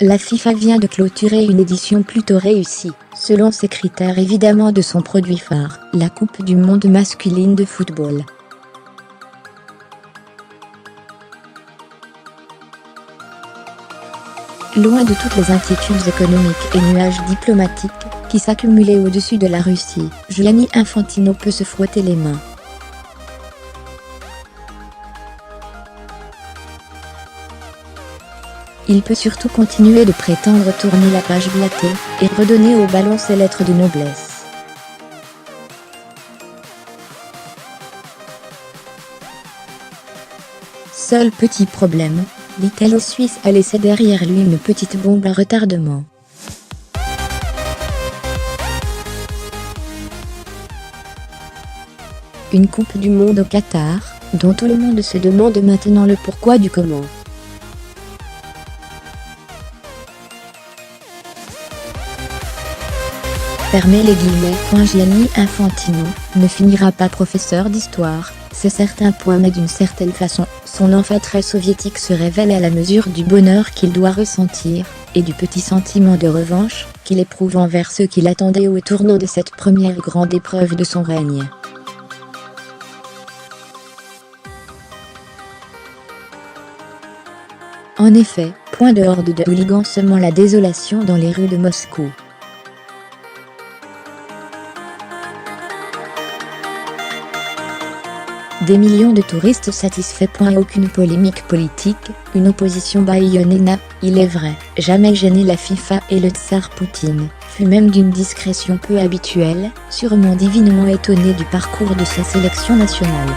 La FIFA vient de clôturer une édition plutôt réussie, selon ses critères évidemment de son produit phare, la Coupe du monde masculine de football. Loin de toutes les inquiétudes économiques et nuages diplomatiques qui s'accumulaient au-dessus de la Russie, Gianni Infantino peut se frotter les mains. Il peut surtout continuer de prétendre tourner la page glattée et redonner au ballon ses lettres de noblesse. Seul petit problème, l'Italo-Suisse a laissé derrière lui une petite bombe à retardement. Une Coupe du monde au Qatar, dont tout le monde se demande maintenant le pourquoi du comment. Fermez les guillemets. Gianni Infantino ne finira pas professeur d'histoire, c'est certain. Mais d'une certaine façon, son enfant très soviétique se révèle à la mesure du bonheur qu'il doit ressentir, et du petit sentiment de revanche qu'il éprouve envers ceux qui l'attendaient au tournant de cette première grande épreuve de son règne. En effet, point de horde de hooligans semant la désolation dans les rues de Moscou. Des millions de touristes satisfaits. Aucune polémique politique, une opposition bâillonnée n'a, il est vrai, jamais gêné la FIFA et le tsar Poutine, fut même d'une discrétion peu habituelle, sûrement divinement étonné du parcours de sa sélection nationale.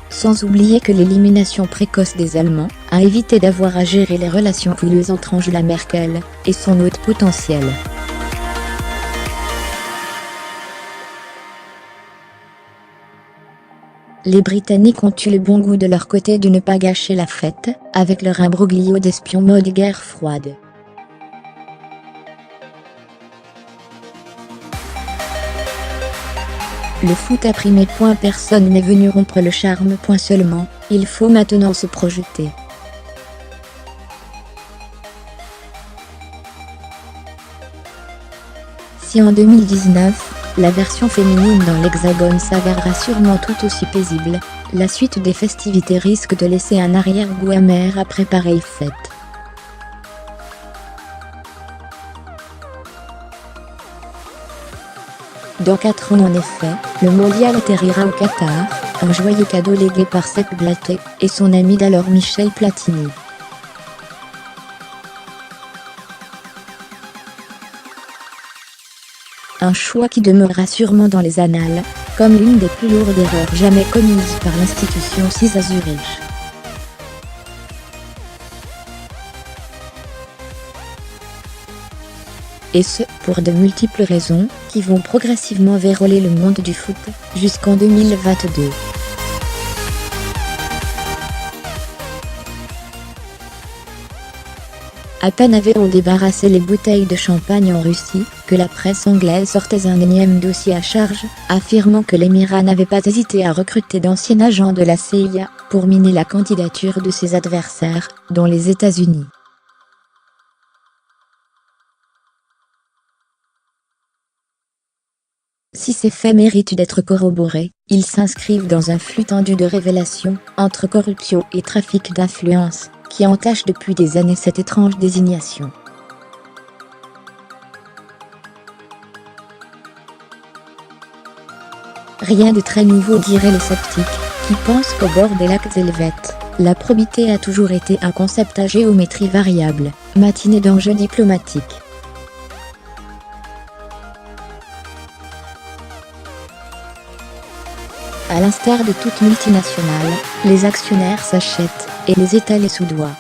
Sans oublier que l'élimination précoce des Allemands a évité d'avoir à gérer les relations houleuses entre Angela Merkel et son hôte potentiel. Les Britanniques ont eu le bon goût de leur côté de ne pas gâcher la fête, avec leur imbroglio d'espions mode guerre froide. Le foot a primé. Personne n'est venu rompre le charme. Seulement, il faut maintenant se projeter. Si en 2019, la version féminine dans l'Hexagone s'avérera sûrement tout aussi paisible, la suite des festivités risque de laisser un arrière-goût amer après pareille fête. Dans 4 ans en effet, le mondial atterrira au Qatar, un joyeux cadeau légué par Sepp Blatter et son ami d'alors Michel Platini. Un choix qui demeurera sûrement dans les annales, comme l'une des plus lourdes erreurs jamais commises par l'institution CIS à Zurich. Et ce, pour de multiples raisons, qui vont progressivement verrouiller le monde du foot, jusqu'en 2022. À peine avait-on débarrassé les bouteilles de champagne en Russie, que la presse anglaise sortait un énième dossier à charge, affirmant que l'Émirat n'avait pas hésité à recruter d'anciens agents de la CIA, pour miner la candidature de ses adversaires, dont les États-Unis. Si ces faits méritent d'être corroborés, ils s'inscrivent dans un flux tendu de révélations, entre corruption et trafic d'influence, qui entache depuis des années cette étrange désignation. Rien de très nouveau, diraient les sceptiques, qui pensent qu'au bord des lacs helvètes, la probité a toujours été un concept à géométrie variable, matiné d'enjeux diplomatiques. À l'instar de toute multinationale, les actionnaires s'achètent, et les États les soudoient.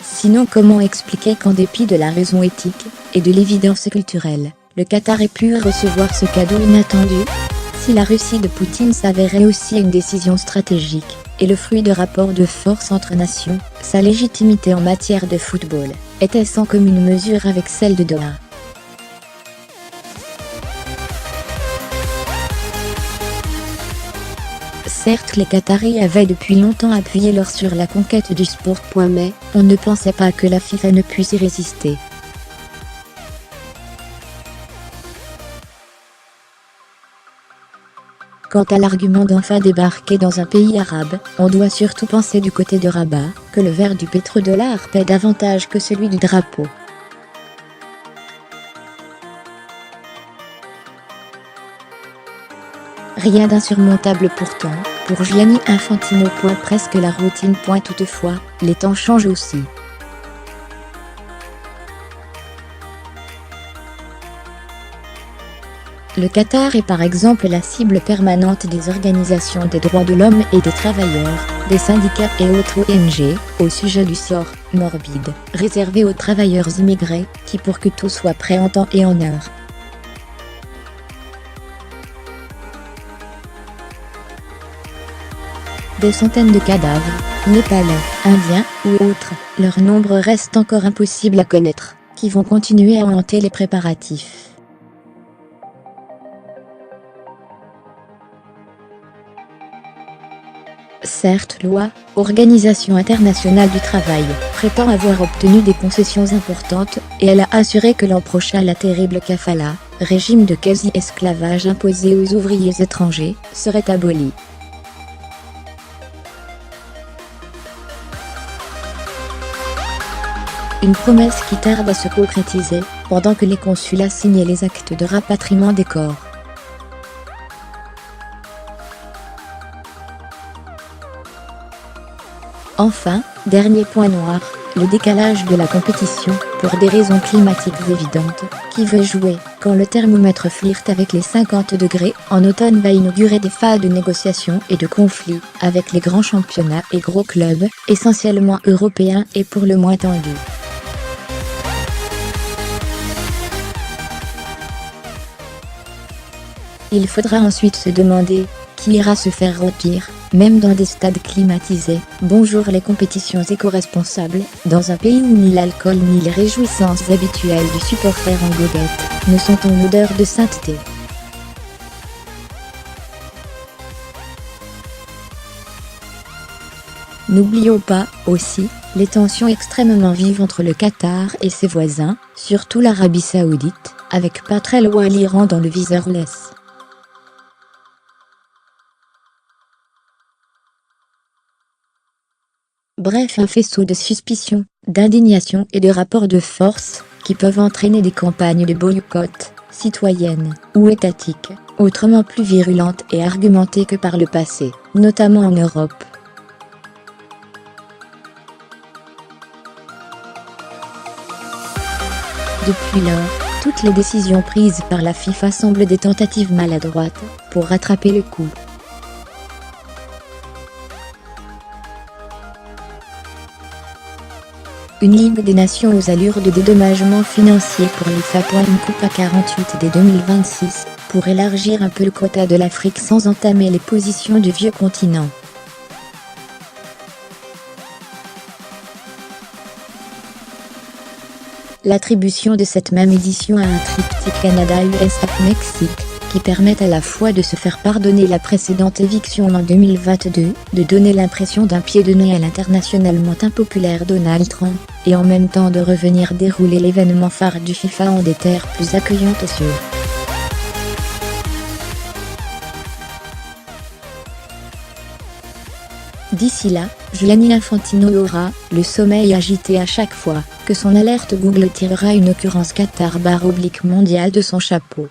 Sinon, comment expliquer qu'en dépit de la raison éthique, et de l'évidence culturelle, le Qatar ait pu recevoir ce cadeau inattendu? Si la Russie de Poutine s'avérait aussi une décision stratégique, et le fruit de rapports de force entre nations, sa légitimité en matière de football, était sans commune mesure avec celle de Doha. Certes, les Qataris avaient depuis longtemps appuyé sur la conquête du sport. Mais on ne pensait pas que la FIFA ne puisse y résister. Quant à l'argument d'enfin débarquer dans un pays arabe, on doit surtout penser du côté de Rabat, que le vert du pétrodollar paie davantage que celui du drapeau. Rien d'insurmontable pourtant, pour Gianni Infantino. Presque la routine. Toutefois, les temps changent aussi. Le Qatar est par exemple la cible permanente des organisations des droits de l'homme et des travailleurs, des syndicats et autres ONG, au sujet du sort morbide réservé aux travailleurs immigrés, qui pour que tout soit prêt en temps et en heure. Des centaines de cadavres, népalais, indiens ou autres, leur nombre reste encore impossible à connaître, qui vont continuer à hanter les préparatifs. Certes, l'OIA, Organisation internationale du travail, prétend avoir obtenu des concessions importantes, et elle a assuré que l'an prochain la terrible kafala, régime de quasi-esclavage imposé aux ouvriers étrangers, serait abolie. Une promesse qui tarde à se concrétiser, pendant que les consulats signaient les actes de rapatriement des corps. Enfin, dernier point noir, le décalage de la compétition, pour des raisons climatiques évidentes, qui veut jouer, quand le thermomètre flirte avec les 50 degrés, en automne va inaugurer des phases de négociations et de conflits, avec les grands championnats et gros clubs, essentiellement européens et pour le moins tendus. Il faudra ensuite se demander, qui ira se faire rôtir, même dans des stades climatisés. Bonjour les compétitions éco-responsables, dans un pays où ni l'alcool ni les réjouissances habituelles du supporter en goguette ne sont en odeur de sainteté. N'oublions pas, aussi, les tensions extrêmement vives entre le Qatar et ses voisins, surtout l'Arabie Saoudite, avec pas très loin l'Iran dans le viseur laisse. Bref, un faisceau de suspicions, d'indignation et de rapports de force, qui peuvent entraîner des campagnes de boycott, citoyennes ou étatiques, autrement plus virulentes et argumentées que par le passé, notamment en Europe. Depuis lors, toutes les décisions prises par la FIFA semblent des tentatives maladroites, pour rattraper le coup. Une Ligue des Nations aux allures de dédommagement financier pour l'IFA. Une coupe à 48 dès 2026, pour élargir un peu le quota de l'Afrique sans entamer les positions du vieux continent. L'attribution de cette même édition à un triptyque Canada-US-Mexique, qui permettent à la fois de se faire pardonner la précédente éviction en 2022, de donner l'impression d'un pied de nez à l'internationalement impopulaire Donald Trump, et en même temps de revenir dérouler l'événement phare du FIFA en des terres plus accueillantes et sûres. D'ici là, Gianni Infantino aura le sommeil agité à chaque fois que son alerte Google tirera une occurrence Qatar/mondiale de son chapeau.